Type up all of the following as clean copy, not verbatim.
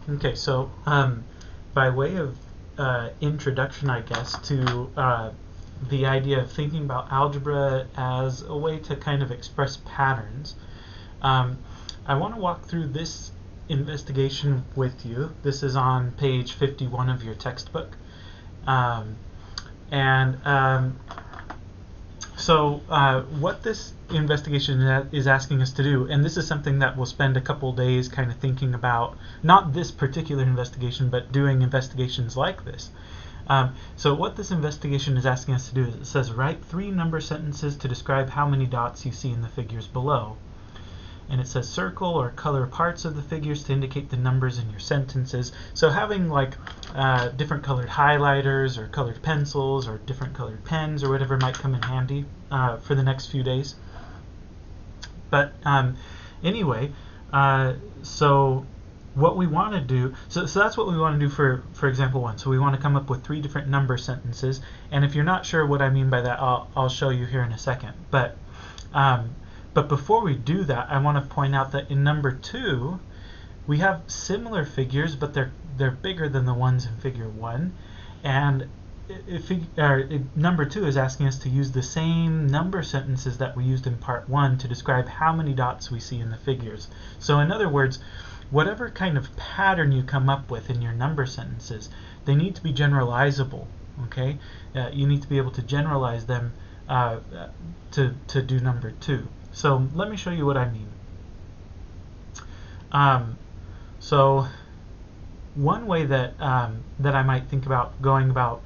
Okay, so by way of introduction, I guess, to the idea of thinking about algebra as a way to kind of express patterns, um, I want to walk through this investigation with you. This is on page 51 of your textbook. Um, and what this investigation is asking us to do, and this is something that we'll spend a couple days kind of thinking about, not this particular investigation, but doing investigations like this. So what this investigation is asking us to do is it says write 3 number sentences to describe how many dots you see in the figures below. And it says circle or color parts of the figures to indicate the numbers in your sentences. So having like different colored highlighters or colored pencils or different colored pens or whatever might come in handy for the next few days. But anyway, so what we want to do, so that's what we want to do for example 1. So we want to come up with 3 different number sentences. And if you're not sure what I mean by that, I'll show you here in a second. But before we do that, I want to point out that in number 2, we have similar figures, but they're bigger than the ones in figure 1. And number 2 is asking us to use the same number sentences that we used in part 1 to describe how many dots we see in the figures. So in other words, whatever kind of pattern you come up with in your number sentences, they need to be generalizable. Okay, you need to be able to generalize them to do number 2. So let me show you what I mean. So one way that that I might think about going about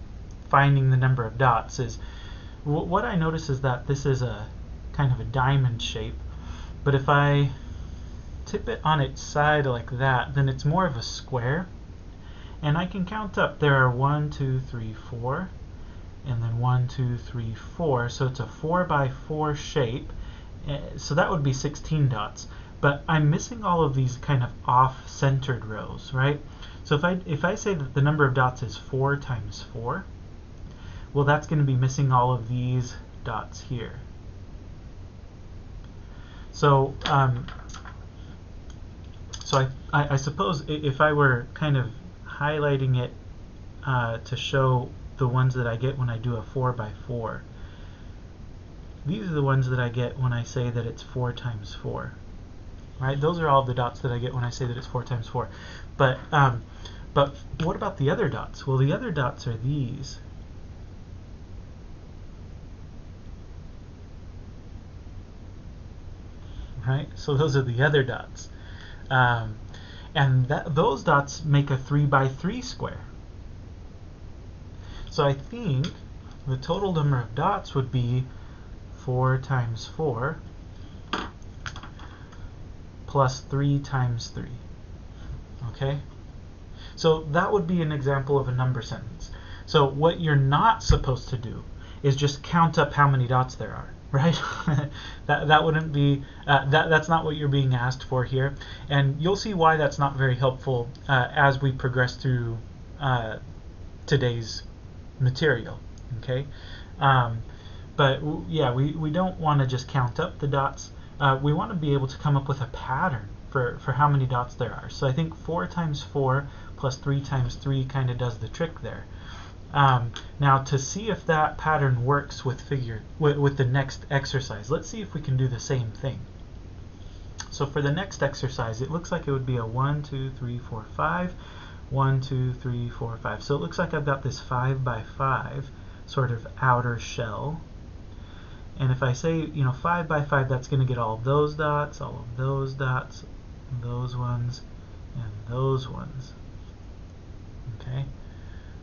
finding the number of dots is what I notice is that this is a kind of a diamond shape, but if I tip it on its side like that, then it's more of a square, and I can count up. There are 1, 2, 3, 4, and then 1, 2, 3, 4. So it's a 4 by 4 shape. So that would be 16 dots. But I'm missing all of these kind of off-centered rows, right? So if I say that the number of dots is 4 times 4, well, that's going to be missing all of these dots here. So I suppose if I were kind of highlighting it to show the ones that I get when I do a 4 by 4, these are the ones that I get when I say that it's 4 times 4. Right? Those are all the dots that I get when I say that it's 4 times 4. But what about the other dots? Well, the other dots are these. Right? So those are the other dots. And those dots make a 3 by 3 square. So I think the total number of dots would be 4 times 4 plus 3 times 3. Okay? So that would be an example of a number sentence. So what you're not supposed to do is just count up how many dots there are, right? that wouldn't be, that's not what you're being asked for here. And you'll see why that's not very helpful as we progress through today's material, okay? But yeah, we don't want to just count up the dots. We want to be able to come up with a pattern for how many dots there are. So I think 4 times 4 plus 3 times 3 kind of does the trick there. Now to see if that pattern works with the next exercise, let's see if we can do the same thing. So for the next exercise, it looks like it would be a 1, 2, 3, 4, 5, 1, 2, 3, 4, 5. So it looks like I've got this 5 by 5 sort of outer shell. And if I say, 5 by 5, that's going to get all of those dots, those ones, and those ones. Okay?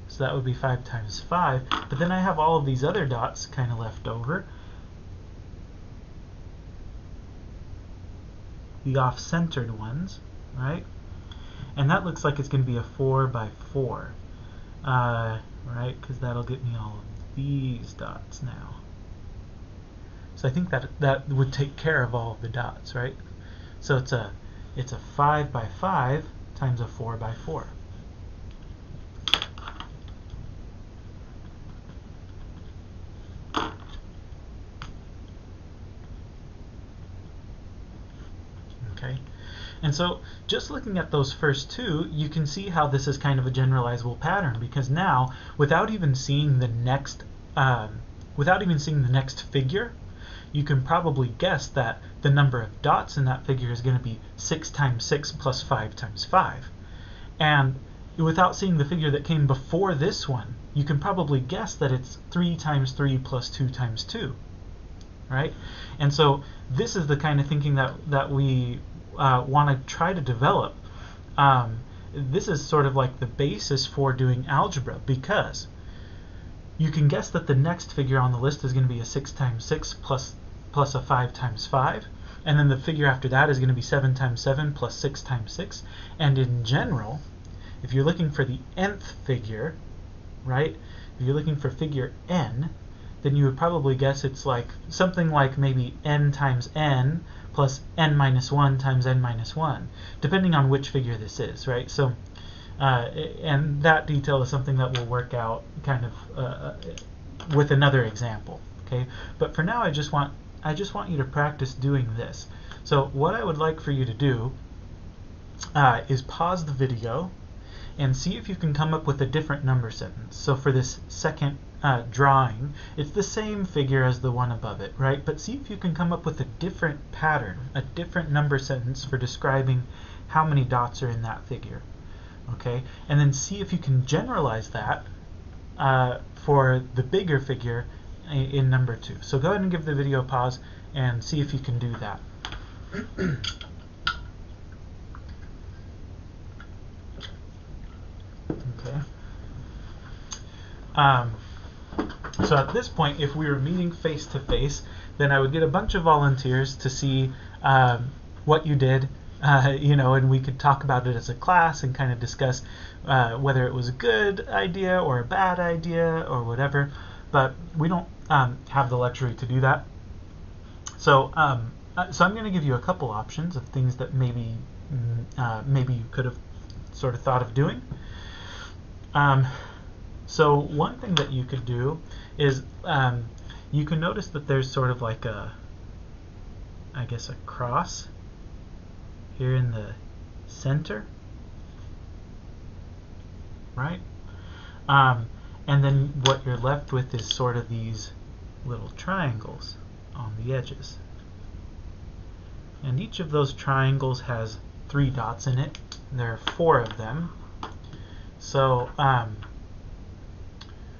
So that would be 5 times 5. But then I have all of these other dots kind of left over. The off-centered ones, right? And that looks like it's going to be a 4 by 4. Right? Because that'll get me all of these dots now. So I think that would take care of all of the dots, right? So it's a 5 by 5 times a 4 by 4. Okay, And so just looking at those first two, you can see how this is kind of a generalizable pattern, because now, without even seeing the next figure, you can probably guess that the number of dots in that figure is going to be 6 times 6 plus 5 times 5. And without seeing the figure that came before this one, you can probably guess that it's 3 times 3 plus 2 times 2. Right? And so this is the kind of thinking that we want to try to develop. This is sort of like the basis for doing algebra, because you can guess that the next figure on the list is going to be a 6 times 6 plus a 5 times 5, and then the figure after that is going to be 7 times 7 plus 6 times 6. And in general, if you're looking for the nth figure, right, if you're looking for figure n, then you would probably guess it's like something like maybe n times n plus n minus 1 times n minus 1, depending on which figure this is, right? So, and that detail is something that we'll work out kind of with another example, okay? But for now, I just want you to practice doing this. So what I would like for you to do is pause the video and see if you can come up with a different number sentence. So for this second drawing, it's the same figure as the one above it, right? But see if you can come up with a different pattern, a different number sentence for describing how many dots are in that figure, okay? And then see if you can generalize that for the bigger figure in number 2. So go ahead and give the video a pause and see if you can do that. Okay. So at this point, if we were meeting face to face, then I would get a bunch of volunteers to see what you did, and we could talk about it as a class and kind of discuss whether it was a good idea or a bad idea or whatever. But we don't have the luxury to do that. So I'm going to give you a couple options of things that maybe you could have sort of thought of doing. So one thing that you could do is you can notice that there's sort of like a cross here in the center, right? And then what you're left with is sort of these little triangles on the edges. And each of those triangles has 3 dots in it. There are 4 of them. So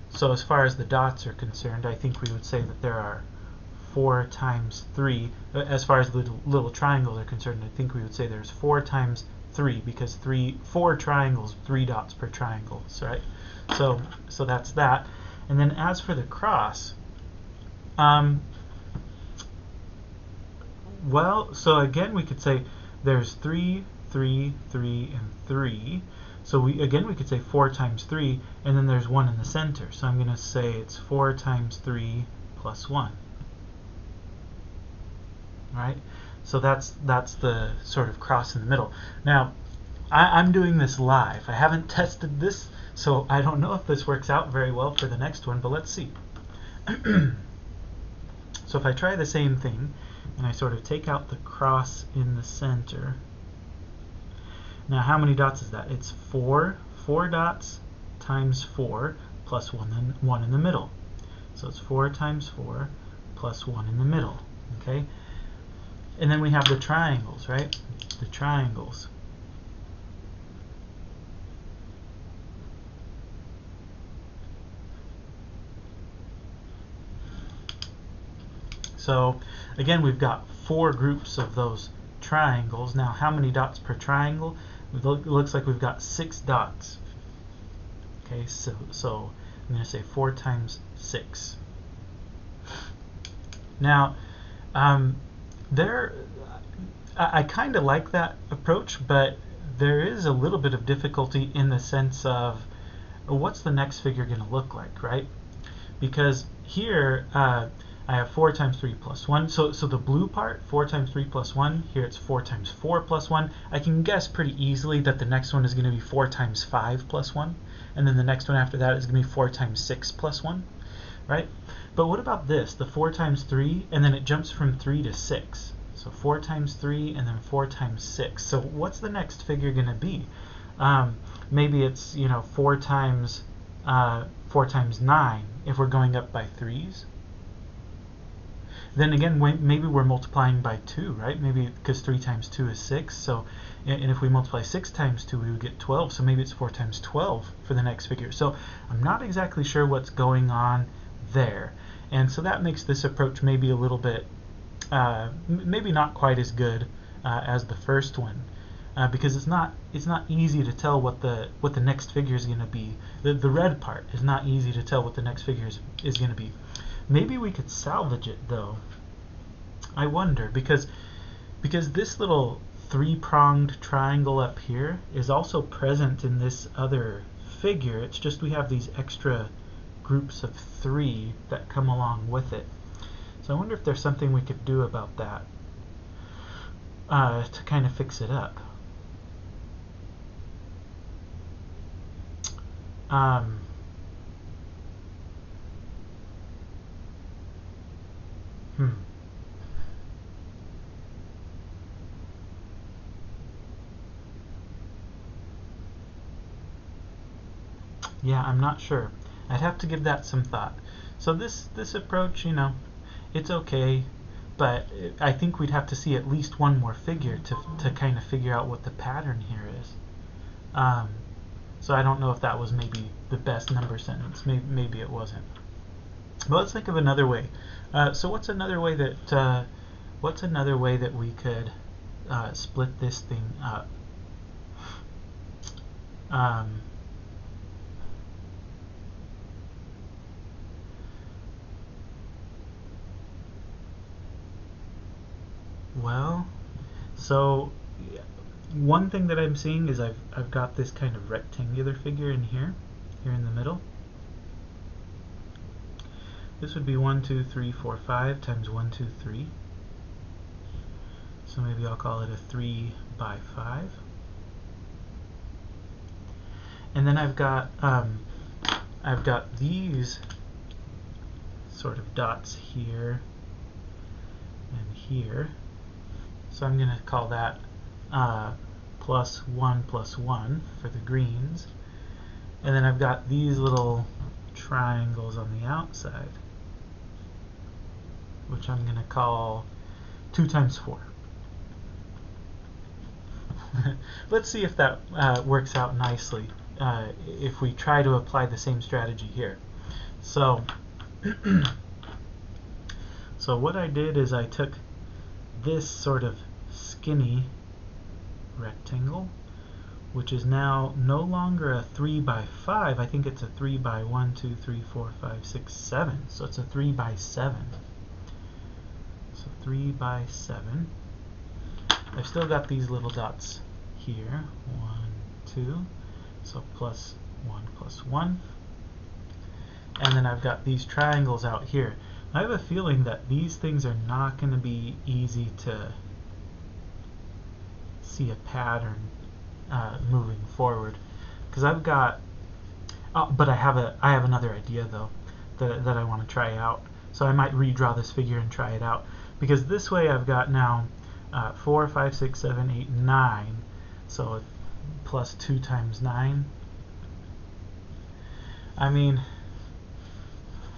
so as far as the dots are concerned, I think we would say that there are 4 times 3. As far as the little triangles are concerned, I think we would say there's 4 times 3, because 4 triangles, 3 dots per triangle, right? So that's that. And then as for the cross, well, so again we could say there's 3, 3, 3, and 3. So we could say 4 times 3, and then there's 1 in the center. So I'm going to say it's 4 times 3 plus 1. Right? So that's the sort of cross in the middle. Now, I'm doing this live. I haven't tested this, so I don't know if this works out very well for the next one, but let's see. So if I try the same thing, and I sort of take out the cross in the center. Now, how many dots is that? It's 4 dots times 4 plus 1 in the middle. So it's 4 times 4 plus 1 in the middle. Okay? And then we have the triangles, right? The triangles. So again, we've got 4 groups of those triangles. Now, how many dots per triangle? It looks like we've got 6 dots. Okay, so I'm going to say 4 times 6. Now, I kind of like that approach, but there is a little bit of difficulty in the sense of what's the next figure going to look like, right? Because here I have 4 times 3 plus 1. So the blue part, 4 times 3 plus 1, here it's 4 times 4 plus 1. I can guess pretty easily that the next one is going to be 4 times 5 plus 1. And then the next one after that is going to be 4 times 6 plus 1, right? But what about this, the 4 times 3, and then it jumps from 3 to 6. So So 4 times 3 and then 4 times 6. So what's the next figure going to be? Maybe it's 4 times 9 if we're going up by 3's. Then again, maybe we're multiplying by 2, right? Maybe because 3 times 2 is 6. So, and if we multiply 6 times 2, we would get 12. So maybe it's 4 times 12 for the next figure. So I'm not exactly sure what's going on there. And so that makes this approach maybe a little bit, maybe not quite as good as the first one. Because it's not easy to tell what the next figure is going to be. The red part is not easy to tell what the next figure is going to be. Maybe we could salvage it though. I wonder, because this little 3-pronged triangle up here is also present in this other figure. It's just we have these extra groups of 3 that come along with it. So I wonder if there's something we could do about that to kind of fix it up. Yeah, I'm not sure. I'd have to give that some thought. So this approach, it's okay, but I think we'd have to see at least one more figure to kind of figure out what the pattern here is. So I don't know if that was maybe the best number sentence. Maybe it wasn't. But let's think of another way. So what's another way that we could split this thing up? Well, so one thing that I'm seeing is I've got this kind of rectangular figure in here in the middle. This would be 1, 2, 3, 4, 5 times 1, 2, 3. So maybe I'll call it a 3 by 5. And then I've got these sort of dots here and here. So I'm going to call that plus 1 for the greens. And then I've got these little triangles on the outside, which I'm going to call 2 times 4. Let's see if that works out nicely if we try to apply the same strategy here. So, so what I did is I took this sort of skinny rectangle, which is now no longer a 3 by 5. I think it's a 3 by 1, 2, 3, 4, 5, 6, 7. So it's a 3 by 7. So 3 by 7. I've still got these little dots here. 1, 2. So plus 1 plus 1. And then I've got these triangles out here. I have a feeling that these things are not going to be easy to see a pattern moving forward, because I've got but I have another idea though that I want to try out. So I might redraw this figure and try it out, because this way I've got now 4, 5, 6, 7, 8, 9. So plus 2 times 9. I mean,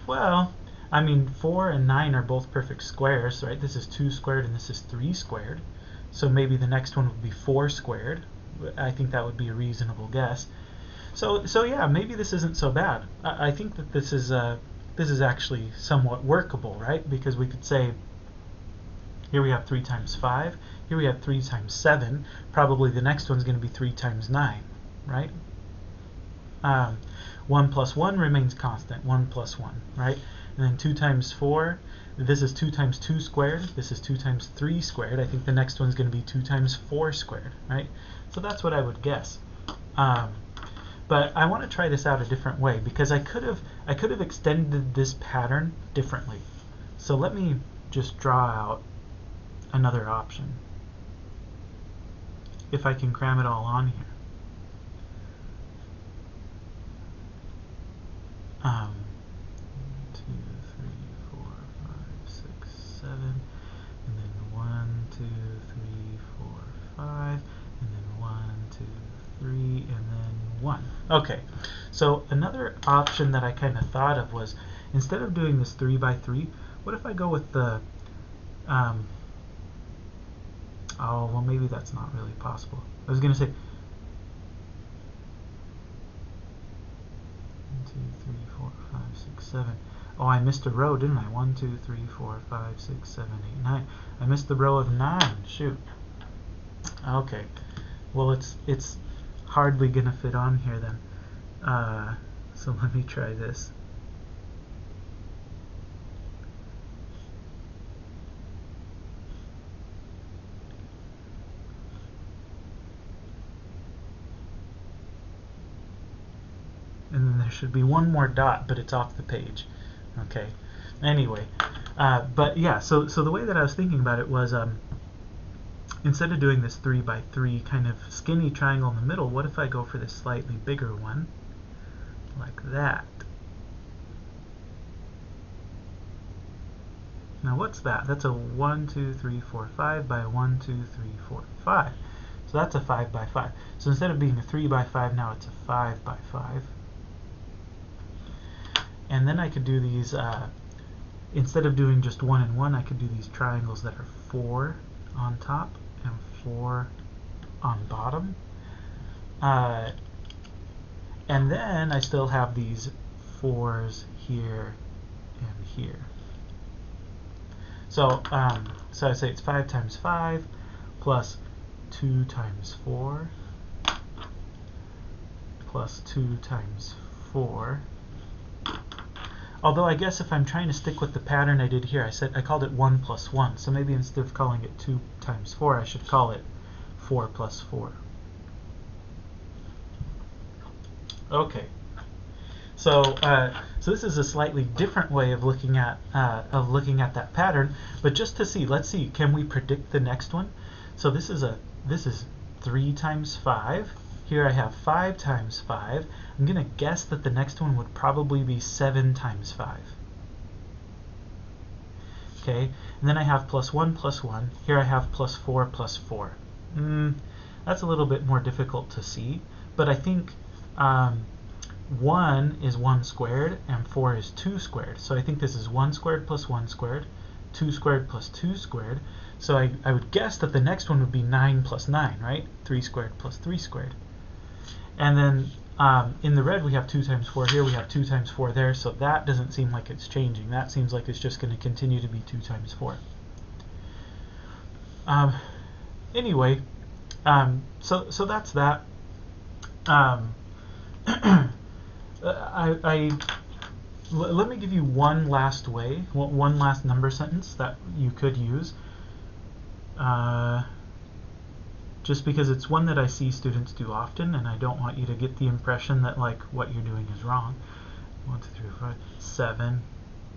4 and 9 are both perfect squares, right? This is 2 squared and this is 3 squared. So maybe the next one would be 4 squared. I think that would be a reasonable guess. So yeah, maybe this isn't so bad. I think that this is actually somewhat workable, right? Because we could say, here we have 3 times 5. Here we have 3 times 7. Probably the next one's going to be 3 times 9, right? 1 plus 1 remains constant. 1 plus 1, right? And then 2 times 4. This is 2 times 2 squared. This is 2 times 3 squared. I think the next one's going to be 2 times 4 squared, right? So that's what I would guess. But I want to try this out a different way, because I could have extended this pattern differently. So let me just draw out another option, if I can cram it all on here. 2, 3, 4, 5, 6, 7, and then 1, 2, 2, 3, 4, 5, and then 1, 2, 3, and then 1. Okay, so another option that I kind of thought of was, instead of doing this 3 by 3, what if I go with the, oh, well, maybe that's not really possible. I was going to say 1, 2, 3, 4, 5, 6, 7. Oh, I missed a row, didn't I? 1, 2, 3, 4, 5, 6, 7, 8, 9. I missed the row of 9. Shoot. Okay. Well, it's hardly gonna fit on here then. So let me try this. And then there should be one more dot, but it's off the page. Okay. Anyway, but yeah, so the way that I was thinking about it was, instead of doing this 3 by 3 kind of skinny triangle in the middle, what if I go for this slightly bigger one, like that? Now what's that? That's a 1, 2, 3, 4, 5 by 1, 2, 3, 4, 5. So that's a 5 by 5. So instead of being a 3 by 5, now it's a 5 by 5. And then I could do these, instead of doing just 1 and 1, I could do these triangles that are 4 on top and 4 on bottom. And then I still have these 4s here and here. So, so I say it's 5 times 5 plus 2 times 4 plus 2 times 4. Although I guess if I'm trying to stick with the pattern I did here, I called it 1 plus 1. So maybe instead of calling it 2 times 4, I should call it 4 plus 4. Okay. So so this is a slightly different way of looking at that pattern. But just to see, let's see, can we predict the next one? So this is 3 times 5. Here I have 5 times 5. I'm going to guess that the next one would probably be 7 times 5. Okay, and then I have plus 1 plus 1. Here I have plus 4 plus 4. That's a little bit more difficult to see, but I think 1 is 1 squared and 4 is 2 squared. So I think this is 1 squared plus 1 squared, 2 squared plus 2 squared. So I would guess that the next one would be 9 plus 9, right? 3 squared plus 3 squared. And then in the red we have 2 times 4 here, we have 2 times 4 there, so that doesn't seem like it's changing. That seems like it's just going to continue to be 2 times 4. Anyway, so that's that. Let me give you one last way, one last number sentence that you could use. Just because it's one that I see students do often, and I don't want you to get the impression that like what you're doing is wrong. 1, 2, 3, 4, 5, 7,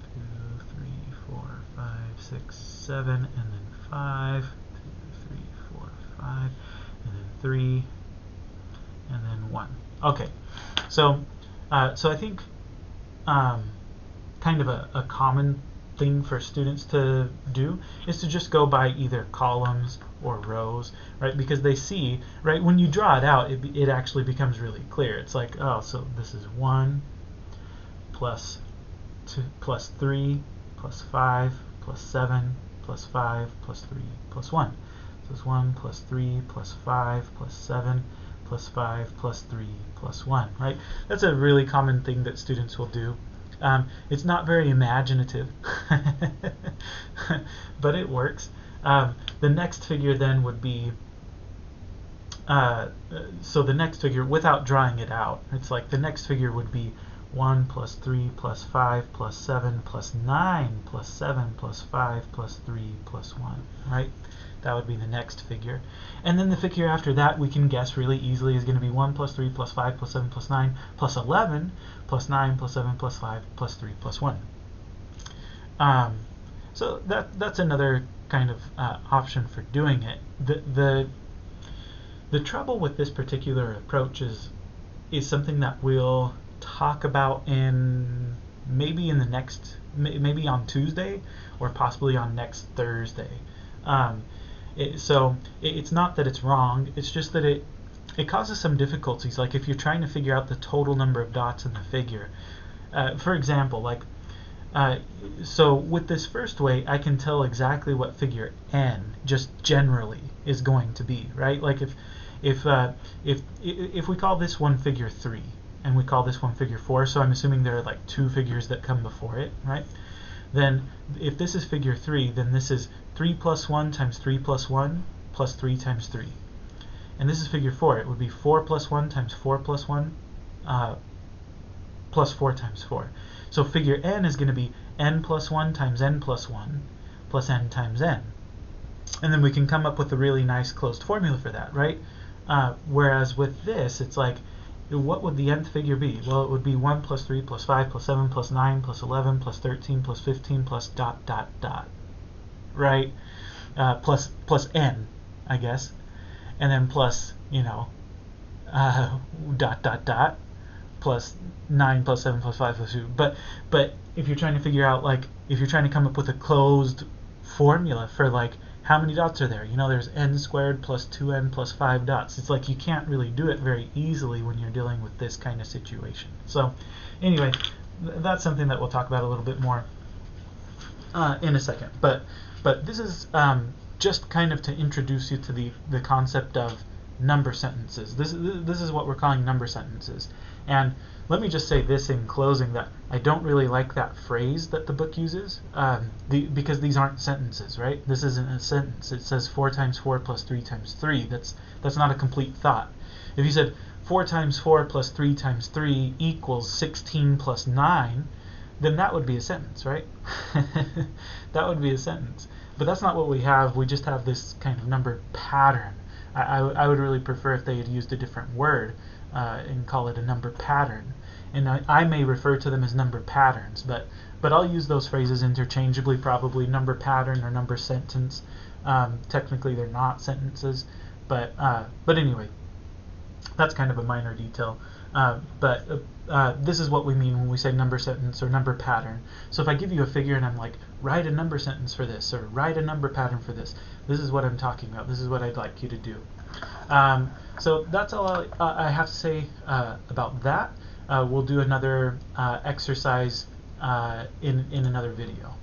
2, 3, 4, 5, 6, 7, and then 5, 2, 3, 4, 5, and then 3, and then 1. Okay, so so I think kind of a common thing for students to do is to just go by either columns or rows, right? Because they see, right, when you draw it out, it actually becomes really clear. It's like, oh, so this is 1 plus 2 plus 3 plus 5 plus 7 plus 5 plus 3 plus 1. So it's 1 plus 3 plus 5 plus 7 plus 5 plus 3 plus 1, right? That's a really common thing that students will do. It's not very imaginative, but it works. The next figure then would be, so the next figure, without drawing it out, it's like the next figure would be 1 plus 3 plus 5 plus 7 plus 9 plus 7 plus 5 plus 3 plus 1, right? That would be the next figure. And then the figure after that we can guess really easily is going to be 1 plus 3 plus 5 plus 7 plus 9 plus 11 plus 9 plus 7 plus 5 plus 3 plus 1. So that's another kind of option for doing it. The trouble with this particular approach is something that we'll talk about in maybe on Tuesday or possibly on next Thursday. It's not that it's wrong, it's just that it causes some difficulties, like if you're trying to figure out the total number of dots in the figure. For example, so with this first way, I can tell exactly what figure n just generally is going to be, right? Like if we call this one figure 3 and we call this one figure 4, so I'm assuming there are like two figures that come before it, right? Then if this is figure 3, then this is 3 plus 1 times 3 plus 1 plus 3 times 3. And this is figure 4. It would be 4 plus 1 times 4 plus 1 plus 4 times 4. So figure n is going to be n plus 1 times n plus 1 plus n times n. And then we can come up with a really nice closed formula for that, right? Whereas with this, it's like, what would the nth figure be? Well, it would be 1 plus 3 plus 5 plus 7 plus 9 plus 11 plus 13 plus 15 plus ... right? Plus n, I guess. And then plus, plus 9 plus 7 plus 5 plus 2. But if you're trying to figure out, if you're trying to come up with a closed formula for, how many dots are there? There's n squared plus 2n plus 5 dots. It's like you can't really do it very easily when you're dealing with this kind of situation. So anyway, that's something that we'll talk about a little bit more in a second. But this is just kind of to introduce you to the concept of number sentences. This is what we're calling number sentences. And let me just say this in closing, that I don't really like that phrase that the book uses, because these aren't sentences, right? This isn't a sentence. It says 4 times 4 plus 3 times 3. That's not a complete thought. If you said 4 times 4 plus 3 times 3 equals 16 plus 9, then that would be a sentence, right? That would be a sentence. But that's not what we have. We just have this kind of number pattern. I would really prefer if they had used a different word and call it a number pattern. And I may refer to them as number patterns, but I'll use those phrases interchangeably, probably number pattern or number sentence. Technically they're not sentences, but anyway, that's kind of a minor detail. This is what we mean when we say number sentence or number pattern. So if I give you a figure and I'm like, write a number sentence for this, or write a number pattern for this, this is what I'm talking about. This is what I'd like you to do. So that's all I have to say about that. We'll do another exercise in another video.